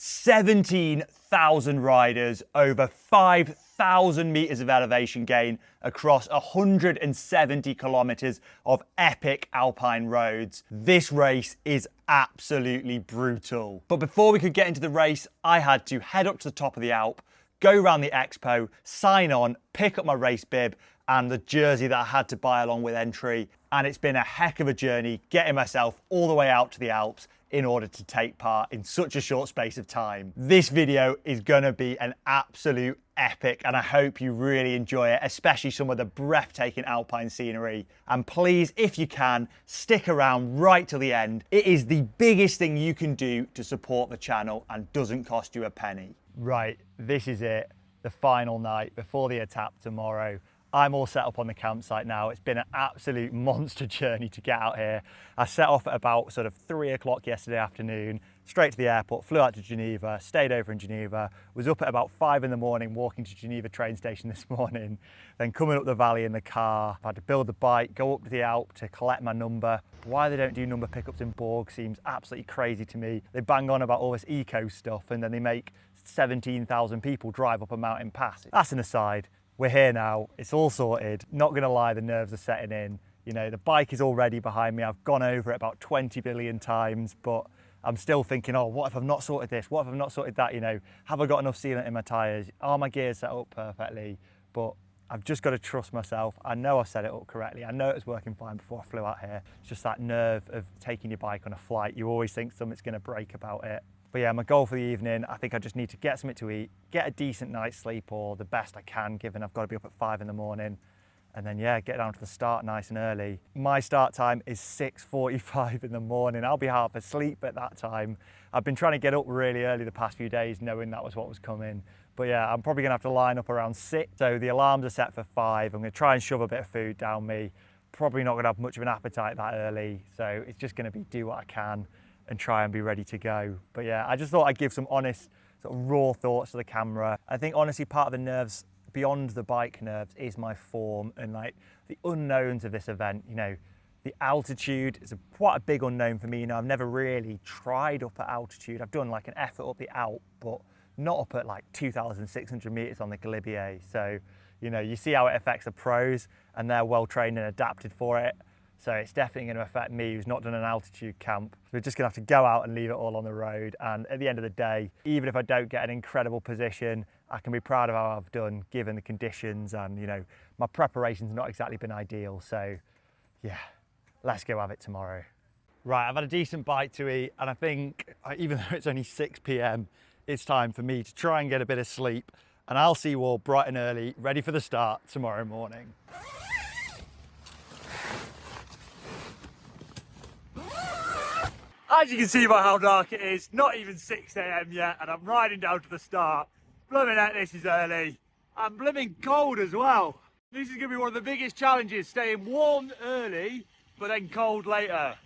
17,000 riders, over 5,000 meters of elevation gain across 170 kilometers of epic alpine roads. This race is absolutely brutal. But before we could get into the race, I had to head up to the top of the Alp, go around the expo, sign on, pick up my race bib and the jersey that I had to buy along with entry. And it's been a heck of a journey getting myself all the way out to the Alps in order to take part in such a short space of time. This video is gonna be an absolute epic and I hope you really enjoy it, especially some of the breathtaking alpine scenery. And please, if you can, stick around right till the end. It is the biggest thing you can do to support the channel and doesn't cost you a penny. Right, this is it, the final night before the Etape tomorrow. I'm all set up on the campsite now. It's been an absolute monster journey to get out here. I set off at about sort of 3 o'clock yesterday afternoon, straight to the airport, flew out to Geneva, stayed over in Geneva, was up at about 5 in the morning, walking to Geneva train station this morning, then coming up the valley in the car. I had to build the bike, go up to the Alp to collect my number. Why they don't do number pickups in Bourg seems absolutely crazy to me. They bang on about all this eco stuff and then they make 17,000 people drive up a mountain pass. That's an aside. We're here now, it's all sorted. Not gonna lie, the nerves are setting in. You know, the bike is already behind me. I've gone over it about 20 billion times, but I'm still thinking, oh, what if I've not sorted this? What if I've not sorted that? You know, have I got enough sealant in my tires? Are my gears set up perfectly? But I've just got to trust myself. I know I've set it up correctly. I know it was working fine before I flew out here. It's just that nerve of taking your bike on a flight. You always think something's gonna break about it. But yeah, my goal for the evening, I think I just need to get something to eat, get a decent night's sleep or the best I can, given I've got to be up at 5 in the morning. And then yeah, get down to the start nice and early. My start time is 6:45 in the morning. I'll be half asleep at that time. I've been trying to get up really early the past few days, knowing that was what was coming. But yeah, I'm probably gonna have to line up around 6. So the alarms are set for 5. I'm gonna try and shove a bit of food down me. Probably not gonna have much of an appetite that early. So it's just gonna be do what I can and try and be ready to go. But yeah, I just thought I'd give some honest, sort of raw thoughts to the camera. I think honestly part of the nerves beyond the bike nerves is my form and like the unknowns of this event. You know, the altitude is quite a big unknown for me. You know, I've never really tried up at altitude. I've done like an effort up the Alpe, but not up at like 2,600 meters on the Galibier. So, you know, you see how it affects the pros and they're well trained and adapted for it. So it's definitely going to affect me who's not done an altitude camp. We're just going to have to go out and leave it all on the road. And at the end of the day, even if I don't get an incredible position, I can be proud of how I've done given the conditions and, you know, my preparation's not exactly been ideal. So yeah, let's go have it tomorrow. Right, I've had a decent bite to eat and I think even though it's only 6 p.m, it's time for me to try and get a bit of sleep and I'll see you all bright and early, ready for the start tomorrow morning. As you can see by how dark it is, not even 6 a.m. yet, and I'm riding down to the start. Blooming heck, this is early. I'm blooming cold as well. This is gonna be one of the biggest challenges, staying warm early, but then cold later.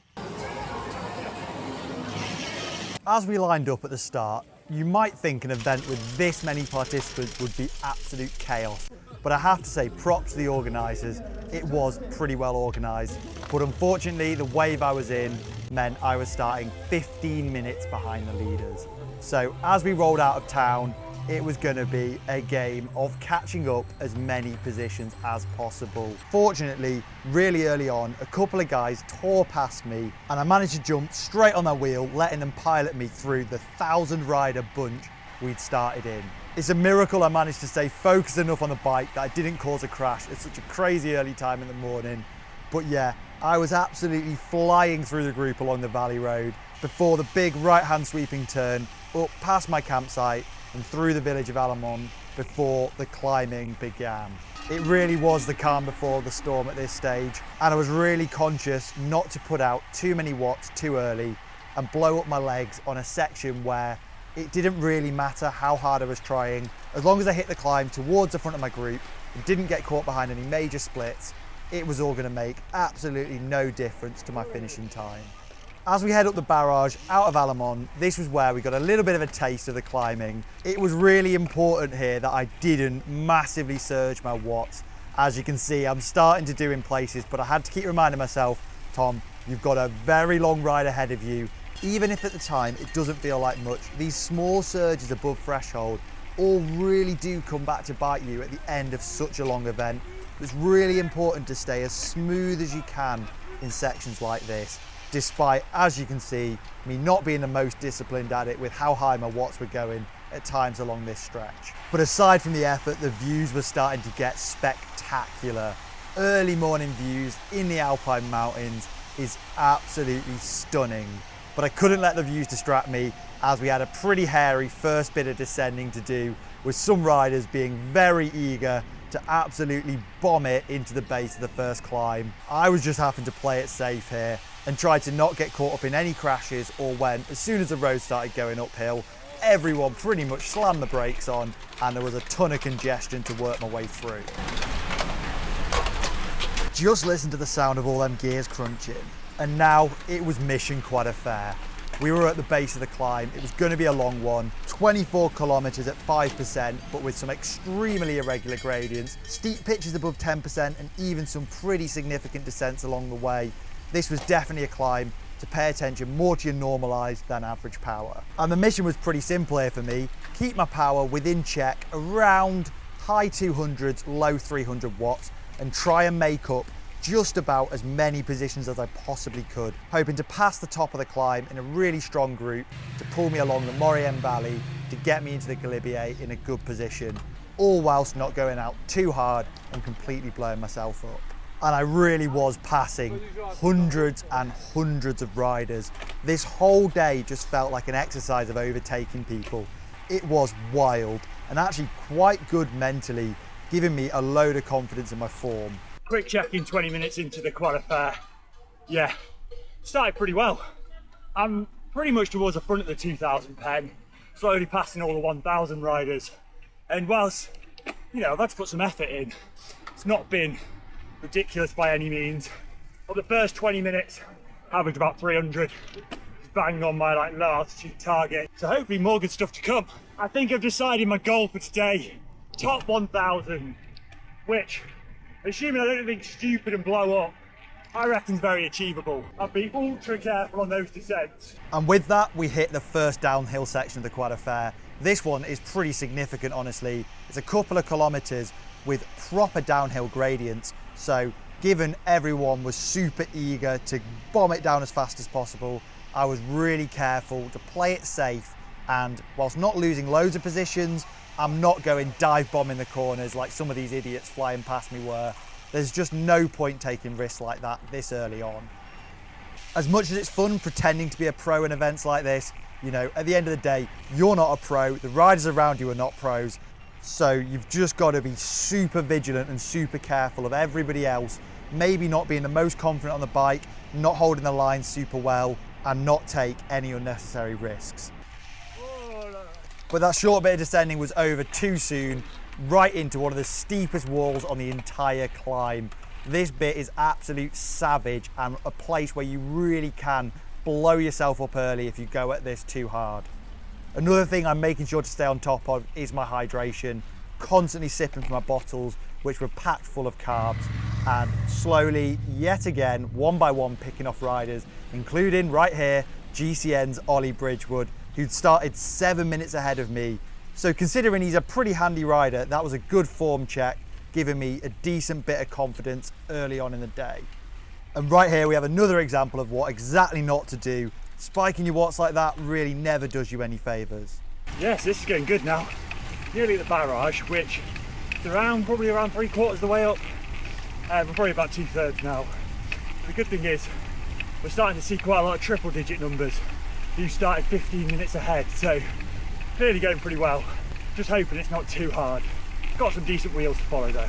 As we lined up at the start, you might think an event with this many participants would be absolute chaos. But I have to say, props to the organisers. It was pretty well organised. But unfortunately, the wave I was in meant I was starting 15 minutes behind the leaders. So as we rolled out of town, it was going to be a game of catching up as many positions as possible. Fortunately, really early on, a couple of guys tore past me and I managed to jump straight on their wheel, letting them pilot me through the 1,000-rider bunch we'd started in. It's a miracle I managed to stay focused enough on the bike that I didn't cause a crash at such a crazy early time in the morning. But yeah, I was absolutely flying through the group along the valley road before the big right-hand sweeping turn up past my campsite and through the village of Alamon before the climbing began. It really was the calm before the storm at this stage, and I was really conscious not to put out too many watts too early and blow up my legs on a section where it didn't really matter how hard I was trying. As long as I hit the climb towards the front of my group and didn't get caught behind any major splits, it was all going to make absolutely no difference to my finishing time. As we head up the barrage out of Alamon, this was where we got a little bit of a taste of the climbing. It was really important here that I didn't massively surge my watts. As you can see, I'm starting to do in places, but I had to keep reminding myself, Tom, you've got a very long ride ahead of you. Even if at the time it doesn't feel like much, these small surges above threshold all really do come back to bite you at the end of such a long event. It's really important to stay as smooth as you can in sections like this, despite, as you can see, me not being the most disciplined at it with how high my watts were going at times along this stretch. But aside from the effort, the views were starting to get spectacular. Early morning views in the Alpine mountains is absolutely stunning. But I couldn't let the views distract me, as we had a pretty hairy first bit of descending to do, with some riders being very eager to absolutely bomb it into the base of the first climb. I was just having to play it safe here and try to not get caught up in any crashes, or when, as soon as the road started going uphill, everyone pretty much slammed the brakes on and there was a ton of congestion to work my way through. Just listen to the sound of all them gears crunching. And now it was mission Croix de Fer. We were at the base of the climb. It was going to be a long one, 24 kilometers at 5%, but with some extremely irregular gradients, steep pitches above 10%, and even some pretty significant descents along the way. This was definitely a climb to pay attention more to your normalized than average power. And the mission was pretty simple here for me. Keep my power within check, around high 200s, low 300 watts, and try and make up just about as many positions as I possibly could, hoping to pass the top of the climb in a really strong group to pull me along the Maurienne Valley to get me into the Galibier in a good position, all whilst not going out too hard and completely blowing myself up. And I really was passing hundreds and hundreds of riders. This whole day just felt like an exercise of overtaking people. It was wild and actually quite good mentally, giving me a load of confidence in my form. Quick check-in 20 minutes into the Croix de Fer. Yeah, started pretty well. I'm pretty much towards the front of the 2000 pen, slowly passing all the 1000 riders. And whilst, you know, I've had to put some effort in, it's not been ridiculous by any means. But the first 20 minutes, averaged about 300. Bang on my low altitude target. So hopefully more good stuff to come. I think I've decided my goal for today, top 1000, which, assuming I don't do anything stupid and blow up, I reckon is very achievable. I'll be ultra careful on those descents. And with that, we hit the first downhill section of the Croix de Fer. This one is pretty significant, honestly. It's a couple of kilometers with proper downhill gradients. So given everyone was super eager to bomb it down as fast as possible, I was really careful to play it safe. And whilst not losing loads of positions, I'm not going dive bombing the corners like some of these idiots flying past me were. There's just no point taking risks like that this early on. As much as it's fun pretending to be a pro in events like this, you know, at the end of the day, you're not a pro, the riders around you are not pros, so you've just got to be super vigilant and super careful of everybody else, maybe not being the most confident on the bike, not holding the line super well, and not take any unnecessary risks. But that short bit of descending was over too soon, right into one of the steepest walls on the entire climb. This bit is absolute savage and a place where you really can blow yourself up early if you go at this too hard. Another thing I'm making sure to stay on top of is my hydration, constantly sipping from my bottles, which were packed full of carbs, and slowly, yet again, one by one, picking off riders, including right here, GCN's Ollie Bridgewood, who'd started 7 minutes ahead of me. So considering he's a pretty handy rider, that was a good form check, giving me a decent bit of confidence early on in the day. And right here we have another example of what exactly not to do. Spiking your watts like that really never does you any favours. Yes, this is going good now. Nearly at the barrage, which is probably around 3/4 of the way up. We're probably about 2/3 now. But the good thing is, we're starting to see quite a lot of triple digit numbers. You started 15 minutes ahead, so clearly going pretty well. Just hoping it's not too hard. Got some decent wheels to follow though.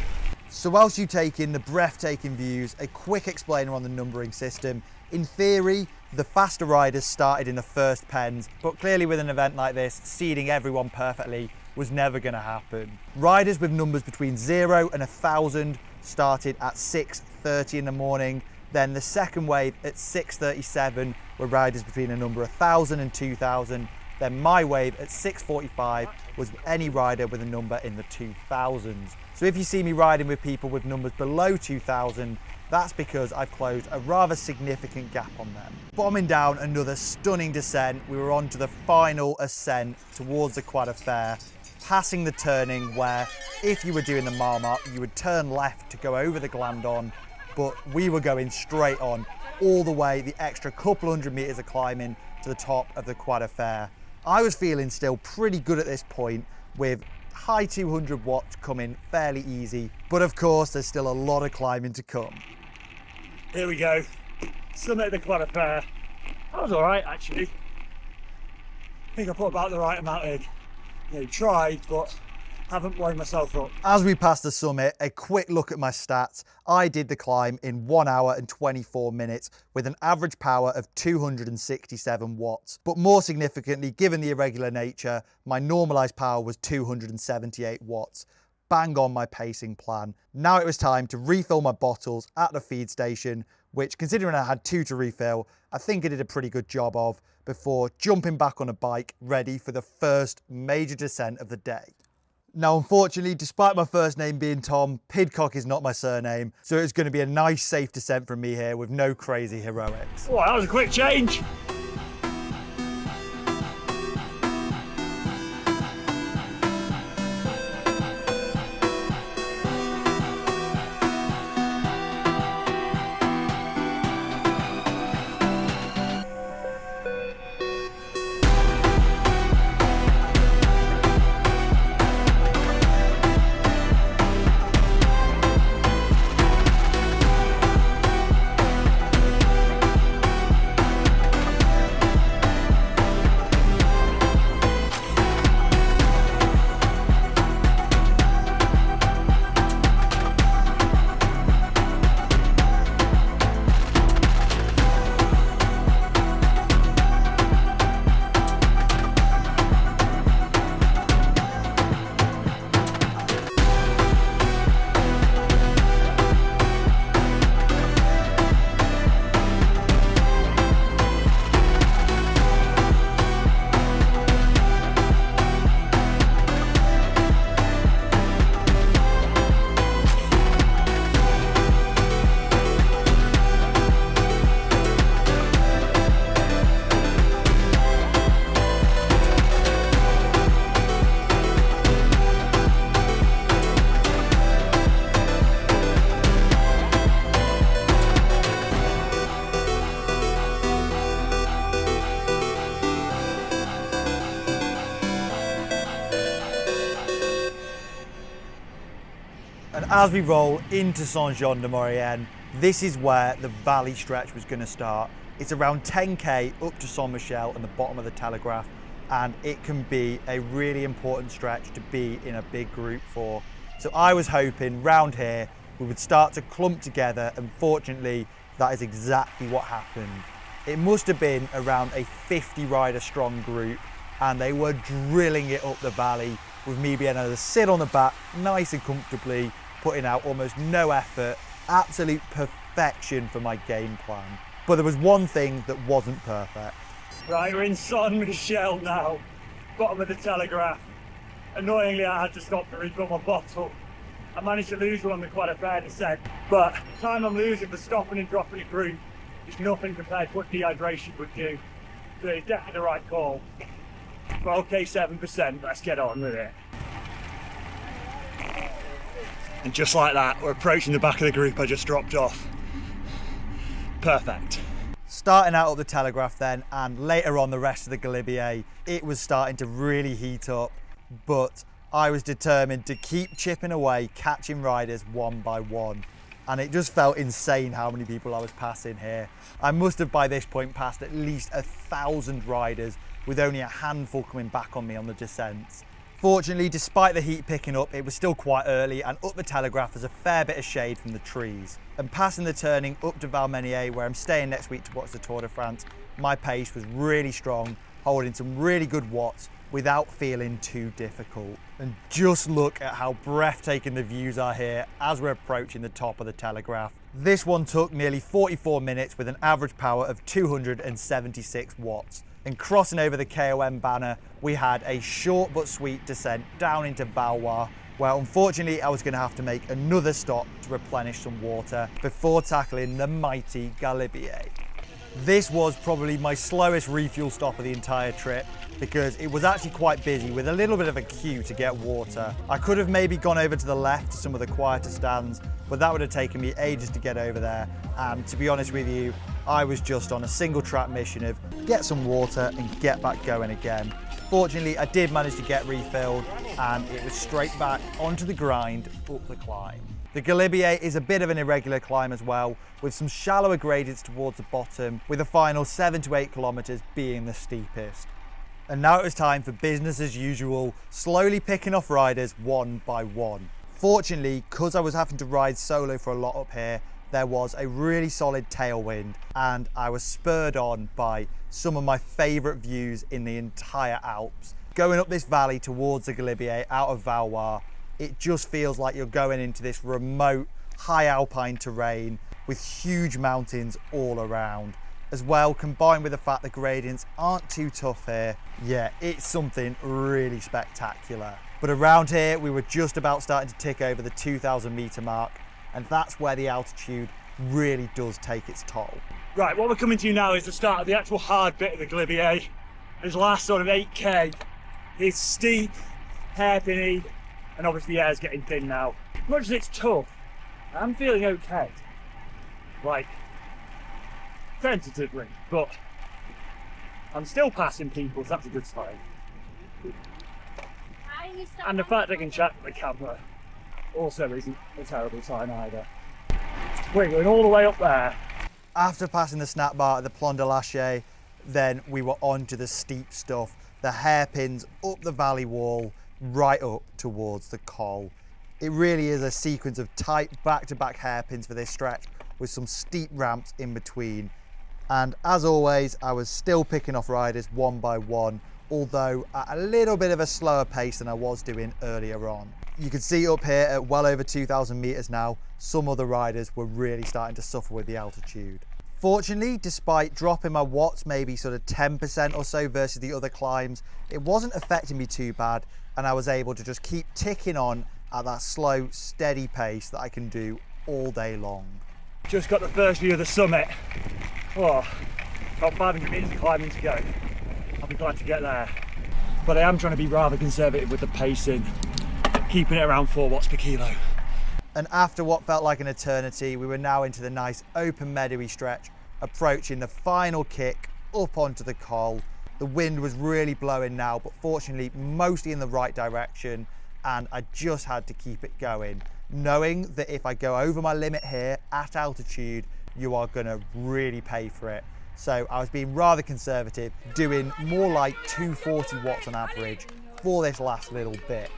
So whilst you take in the breathtaking views, a quick explainer on the numbering system. In theory, the faster riders started in the first pens, but clearly with an event like this, seeding everyone perfectly was never going to happen. Riders with numbers between 0 and 1,000 started at 6:30 in the morning. Then the second wave at 6:37 were riders between a number of 1,000 and 2,000, then my wave at 6:45 was any rider with a number in the 2000s. So if you see me riding with people with numbers below 2000, that's because I've closed a rather significant gap on them. Bombing down another stunning descent, we were on to the final ascent towards the Croix de Fer, passing the turning where if you were doing the Marmot, you would turn left to go over the Glandon, but we were going straight on all the way, the extra couple hundred meters of climbing to the top of the Croix de Fer. I was feeling still pretty good at this point with high 200 watts coming fairly easy, but of course there's still a lot of climbing to come. Here we go, summit of the Croix de Fer. That was all right actually. I think I put about the right amount in. Tried, but haven't blown myself up. As we passed the summit, a quick look at my stats. I did the climb in 1 hour and 24 minutes with an average power of 267 watts. But more significantly, given the irregular nature, my normalized power was 278 watts. Bang on my pacing plan. Now it was time to refill my bottles at the feed station, which, considering I had 2 to refill, I think I did a pretty good job of before jumping back on a bike ready for the first major descent of the day. Now, unfortunately, despite my first name being Tom, Pidcock is not my surname, so it's going to be a nice, safe descent from me here with no crazy heroics. Oh, that was a quick change. And as we roll into Saint-Jean-de-Maurienne, this is where the valley stretch was going to start. It's around 10k up to Saint-Michel and the bottom of the Telegraphe, and it can be a really important stretch to be in a big group for. So I was hoping round here we would start to clump together, and fortunately that is exactly what happened. It must have been around a 50 rider strong group, and they were drilling it up the valley with me being able to sit on the back nice and comfortably, putting out almost no effort. Absolute perfection for my game plan. But there was one thing that wasn't perfect. Right, we're in Saint-Michel now, bottom of the Telegraphe. Annoyingly, I had to stop to refill my bottle. I managed to lose one on the Croix de Fer descent, but the time I'm losing for stopping and dropping a group is nothing compared to what dehydration would do. So it's definitely the right call. But okay, 7%, let's get on with it. And just like that, we're approaching the back of the group I just dropped off. Perfect. Starting out up the Telegraphe then, and later on the rest of the Galibier, it was starting to really heat up, but I was determined to keep chipping away, catching riders one by one. And it just felt insane how many people I was passing here. I must have by this point passed at least 1,000 riders, with only a handful coming back on me on the descents. Fortunately, despite the heat picking up, it was still quite early, and up the Telegraphe there's a fair bit of shade from the trees. And passing the turning up to Valmenier, where I'm staying next week to watch the Tour de France, my pace was really strong, holding some really good watts without feeling too difficult. And just look at how breathtaking the views are here as we're approaching the top of the Telegraphe. This one took nearly 44 minutes with an average power of 276 watts. and crossing over the KOM banner, we had a short but sweet descent down into Valois, where unfortunately I was going to have to make another stop to replenish some water before tackling the mighty Galibier. This was probably my slowest refuel stop of the entire trip because it was actually quite busy with a little bit of a queue to get water. I could have maybe gone over to the left to some of the quieter stands, but that would have taken me ages to get over there. And to be honest with you, I was just on a single track mission of get some water and get back going again. Fortunately, I did manage to get refilled and it was straight back onto the grind up the climb. The Galibier is a bit of an irregular climb as well, with some shallower gradients towards the bottom, with the final 7 to 8 kilometers being the steepest. And now it was time for business as usual, slowly picking off riders one by one. Fortunately, because I was having to ride solo for a lot up here, there was a really solid tailwind and I was spurred on by some of my favourite views in the entire Alps. Going up this valley towards the Galibier out of Valois, it just feels like you're going into this remote, high alpine terrain with huge mountains all around. As well, combined with the fact the gradients aren't too tough here, yeah, it's something really spectacular. But around here, we were just about starting to tick over the 2,000 metre mark, and that's where the altitude really does take its toll. Right, what we're coming to now is the start of the actual hard bit of the Galibier. This last sort of 8k is steep, hairpiny, and obviously the air's getting thin now. As much as it's tough, I'm feeling okay. Like, tentatively, but I'm still passing people, so that's a good sign. And the fact I can chat to the camera also isn't a terrible sign either. We're going all the way up there. After passing the snap bar at the Plan de Lâcher, then we were on to the steep stuff, the hairpins up the valley wall, right up towards the Col. It really is a sequence of tight back-to-back hairpins for this stretch with some steep ramps in between. And as always, I was still picking off riders one by one, although at a little bit of a slower pace than I was doing earlier on. You can see up here at well over 2,000 meters now, some other riders were really starting to suffer with the altitude. Fortunately, despite dropping my watts maybe sort of 10% or so versus the other climbs, it wasn't affecting me too bad, and I was able to just keep ticking on at that slow, steady pace that I can do all day long. Just got the first view of the summit. Oh, got 500 meters of climbing to go. I'll be glad to get there. But I am trying to be rather conservative with the pacing, keeping it around 4 watts per kilo. And after what felt like an eternity, we were now into the nice open meadowy stretch, approaching the final kick up onto the Col. The wind was really blowing now, but fortunately mostly in the right direction, and I just had to keep it going, knowing that if I go over my limit here at altitude, you are gonna really pay for it. So I was being rather conservative, doing more like 240 watts on average for this last little bit.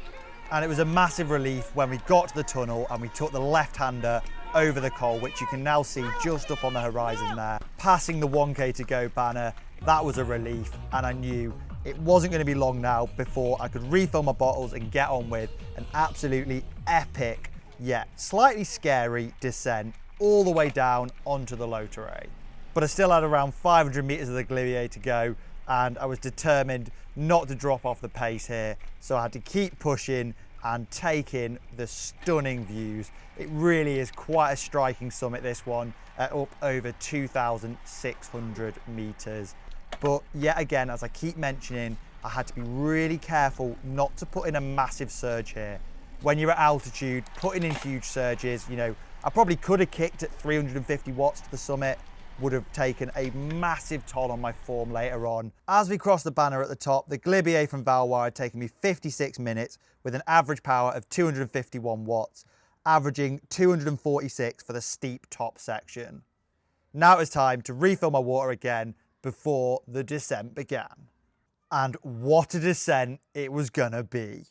And it was a massive relief when we got to the tunnel and we took the left-hander over the Col, which you can now see just up on the horizon there. Passing the 1k to go banner, that was a relief, and I knew it wasn't going to be long now before I could refill my bottles and get on with an absolutely epic, yet slightly scary descent all the way down onto the low terrain. But I still had around 500 meters of the Galibier to go, and I was determined not to drop off the pace here, so I had to keep pushing and take in the stunning views. It really is quite a striking summit, this one, at up over 2,600 meters. But yet again, as I keep mentioning, I had to be really careful not to put in a massive surge here. When you're at altitude, putting in huge surges, you know, I probably could have kicked at 350 watts to the summit, would have taken a massive toll on my form later on. As we crossed the banner at the top, the Galibier from Valois had taken me 56 minutes with an average power of 251 watts, averaging 246 for the steep top section. Now it was time to refill my water again before the descent began. And what a descent it was gonna be.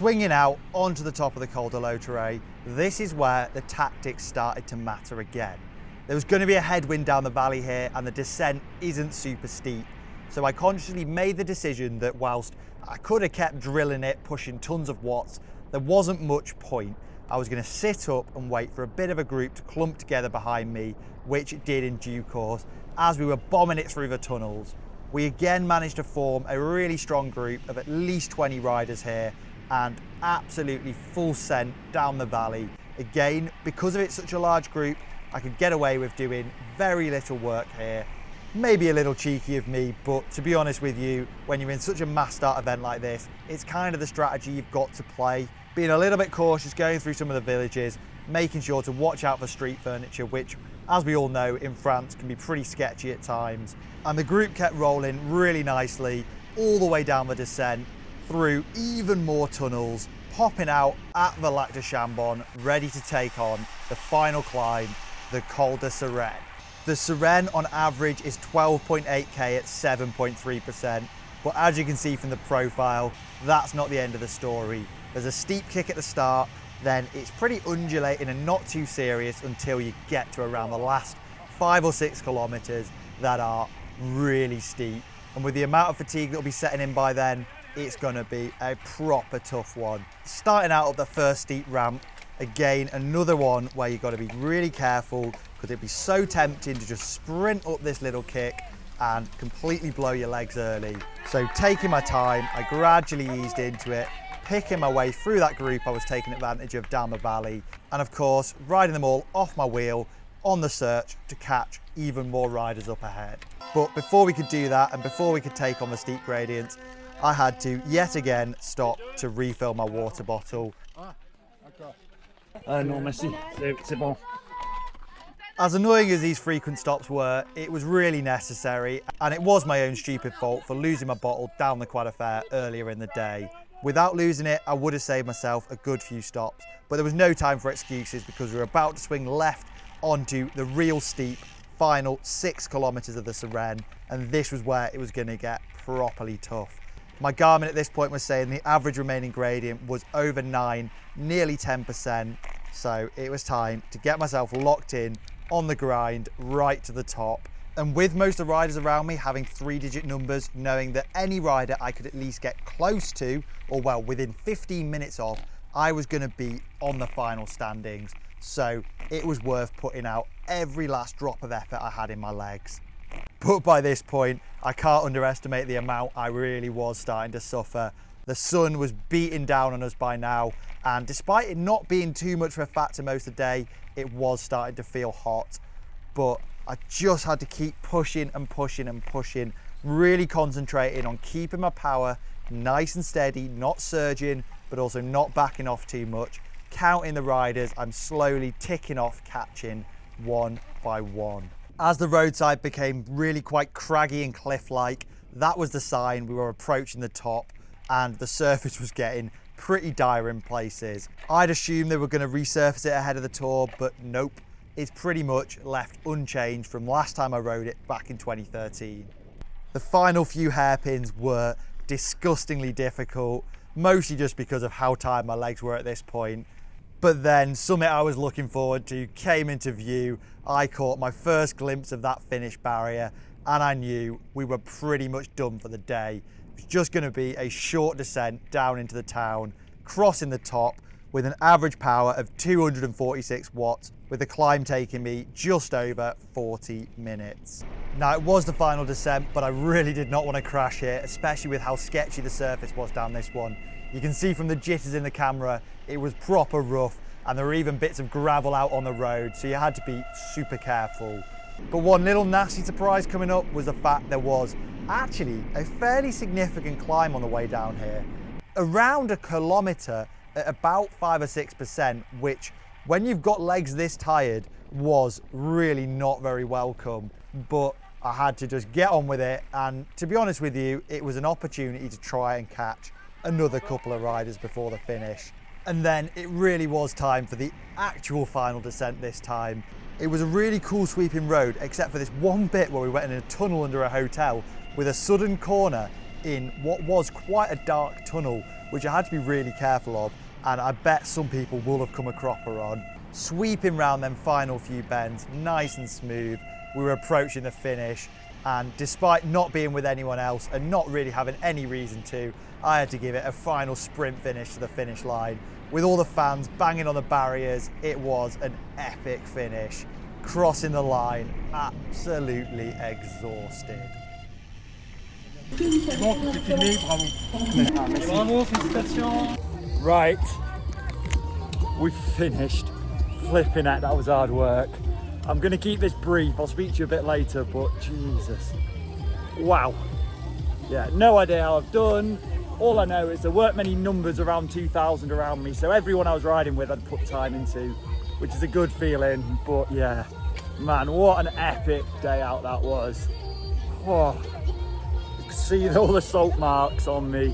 Swinging out onto the top of the Col de Sarenne, this is where the tactics started to matter again. There was going to be a headwind down the valley here and the descent isn't super steep. So I consciously made the decision that whilst I could have kept drilling it, pushing tons of watts, there wasn't much point. I was going to sit up and wait for a bit of a group to clump together behind me, which it did in due course. As we were bombing it through the tunnels, we again managed to form a really strong group of at least 20 riders here and absolutely full scent down the valley. Again, because of it's such a large group, I could get away with doing very little work here. Maybe a little cheeky of me, but to be honest with you, when you're in such a mass start event like this, it's kind of the strategy you've got to play. Being a little bit cautious, going through some of the villages, making sure to watch out for street furniture, which, as we all know, in France can be pretty sketchy at times. And the group kept rolling really nicely all the way down the descent, through even more tunnels, popping out at the Lac de Chambon, ready to take on the final climb, the Col de Sarenne. The Sarenne on average is 12.8k at 7.3%, but as you can see from the profile, that's not the end of the story. There's a steep kick at the start, then it's pretty undulating and not too serious until you get to around the last 5 or 6 kilometers that are really steep. And with the amount of fatigue that'll be setting in by then, it's gonna be a proper tough one. Starting out up the first steep ramp, again, another one where you've got to be really careful because it'd be so tempting to just sprint up this little kick and completely blow your legs early. So taking my time, I gradually eased into it, picking my way through that group I was taking advantage of down the valley, and of course, riding them all off my wheel on the search to catch even more riders up ahead. But before we could do that and before we could take on the steep gradients, I had to yet again stop to refill my water bottle. Non, merci, c'est bon. As annoying as these frequent stops were, it was really necessary, and it was my own stupid fault for losing my bottle down the Croix de Fer earlier in the day. Without losing it, I would have saved myself a good few stops, but there was no time for excuses because we were about to swing left onto the real steep final 6 kilometers of the Sarenne, and this was where it was going to get properly tough. My Garmin at this point was saying the average remaining gradient was over 9, nearly 10%, so it was time to get myself locked in on the grind right to the top. And with most of the riders around me having 3-digit numbers, knowing that any rider I could at least get close to, or well, within 15 minutes of, I was going to be on the final standings. So it was worth putting out every last drop of effort I had in my legs. But by this point, I can't underestimate the amount I really was starting to suffer. The sun was beating down on us by now, and despite it not being too much of a factor most of the day, it was starting to feel hot. But I just had to keep pushing and pushing and pushing, really concentrating on keeping my power nice and steady, not surging, but also not backing off too much. Counting the riders, I'm slowly ticking off, catching one by one. As the roadside became really quite craggy and cliff-like, that was the sign we were approaching the top, and the surface was getting pretty dire in places. I'd assumed they were going to resurface it ahead of the tour, but nope. It's pretty much left unchanged from last time I rode it back in 2013. The final few hairpins were disgustingly difficult, mostly just because of how tired my legs were at this point. But then something I was looking forward to came into view. I caught my first glimpse of that finish barrier, and I knew we were pretty much done for the day. It was just going to be a short descent down into the town, crossing the top with an average power of 246 watts, with the climb taking me just over 40 minutes. Now, it was the final descent, but I really did not want to crash here, especially with how sketchy the surface was down this one. You can see from the jitters in the camera, it was proper rough, and there were even bits of gravel out on the road, so you had to be super careful. But one little nasty surprise coming up was the fact there was actually a fairly significant climb on the way down here. Around a kilometre at about 5 or 6%, which when you've got legs this tired was really not very welcome. But I had to just get on with it, and to be honest with you, it was an opportunity to try and catch another couple of riders before the finish. And then it really was time for the actual final descent this time. It was a really cool sweeping road, except for this one bit where we went in a tunnel under a hotel with a sudden corner in what was quite a dark tunnel, which I had to be really careful of, and I bet some people will have come a cropper on. Sweeping round them final few bends, nice and smooth, we were approaching the finish, and despite not being with anyone else and not really having any reason to, I had to give it a final sprint finish to the finish line. With all the fans banging on the barriers, it was an epic finish. Crossing the line, absolutely exhausted. Right, we've finished. Flipping heck, that was hard work. I'm going to keep this brief, I'll speak to you a bit later, but Jesus. Wow. Yeah, no idea how I've done. All I know is there weren't many numbers around 2,000 around me, so everyone I was riding with I'd put time into, which is a good feeling. But yeah, man, what an epic day out that was. Oh, you can see all the salt marks on me.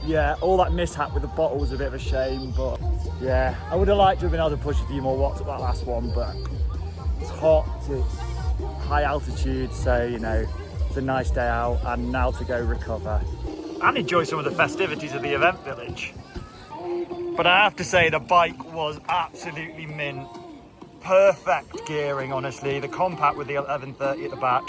Yeah, all that mishap with the bottle was a bit of a shame, but yeah, I would have liked to have been able to push a few more watts at that last one, but it's hot, it's high altitude, so you know, it's a nice day out, and now to go recover and enjoy some of the festivities of the event village. But I have to say the bike was absolutely mint. Perfect gearing, honestly. The compact with the 1130 at the back,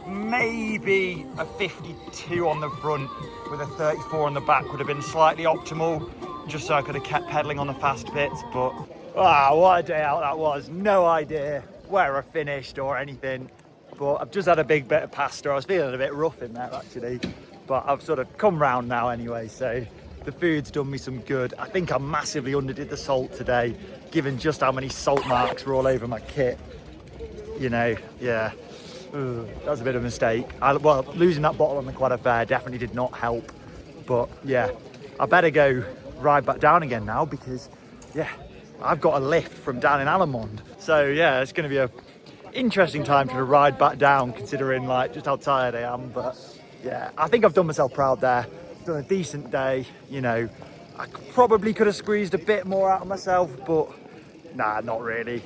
maybe a 52 on the front with a 34 on the back would have been slightly optimal, just so I could have kept pedaling on the fast bits. But what a day out that was. No idea where I finished or anything, but I've just had a big bit of pasta. I was feeling a bit rough in there actually, but I've sort of come round now anyway, so the food's done me some good. I think I massively underdid the salt today, given just how many salt marks were all over my kit. You know, yeah, that was a bit of a mistake. Well, losing that bottle on the Croix de Fer definitely did not help, but yeah, I better go ride back down again now, because yeah, I've got a lift from down in Allemande. So yeah, it's going to be a interesting time to ride back down, considering like just how tired I am. But yeah, I think I've done myself proud there. Done a decent day, you know. I probably could have squeezed a bit more out of myself, but nah, not really.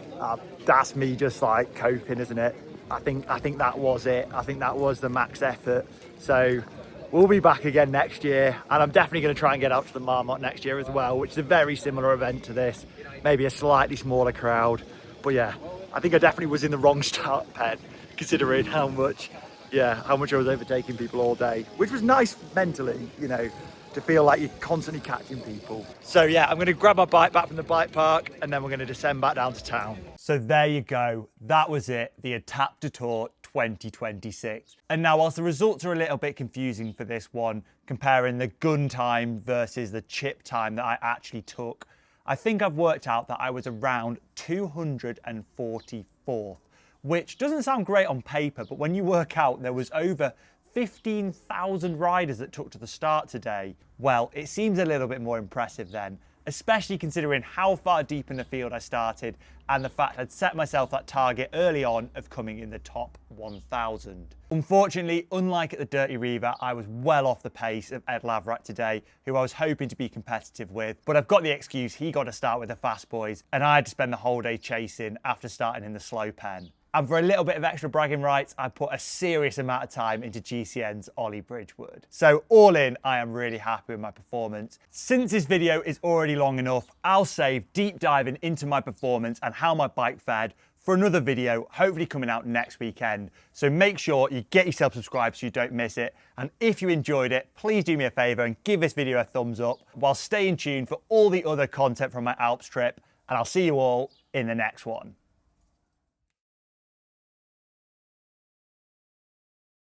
That's me just like coping, isn't it? I think that was it. I think that was the max effort. So we'll be back again next year, and I'm definitely going to try and get out to the Marmot next year as well, which is a very similar event to this, maybe a slightly smaller crowd. But yeah, I think I definitely was in the wrong start pen, considering how much I was overtaking people all day, which was nice mentally, you know, to feel like you're constantly catching people. So yeah, I'm going to grab my bike back from the bike park, and then we're going to descend back down to town. So there you go. That was it, the Etape du Tour 2026. And now, whilst the results are a little bit confusing for this one, comparing the gun time versus the chip time that I actually took, I think I've worked out that I was around 244th, which doesn't sound great on paper, but when you work out there was over 15,000 riders that took to the start today, well, it seems a little bit more impressive then, especially considering how far deep in the field I started and the fact I'd set myself that target early on of coming in the top 1,000. Unfortunately, unlike at the Dirty Reaver, I was well off the pace of Ed Lavrat today, who I was hoping to be competitive with, but I've got the excuse he got to start with the fast boys, and I had to spend the whole day chasing after starting in the slow pen. And for a little bit of extra bragging rights, I put a serious amount of time into GCN's Ollie Bridgewood. So all in, I am really happy with my performance. Since this video is already long enough, I'll save deep diving into my performance and how my bike fared for another video, hopefully coming out next weekend. So make sure you get yourself subscribed so you don't miss it. And if you enjoyed it, please do me a favor and give this video a thumbs up while staying tuned for all the other content from my Alps trip. And I'll see you all in the next one.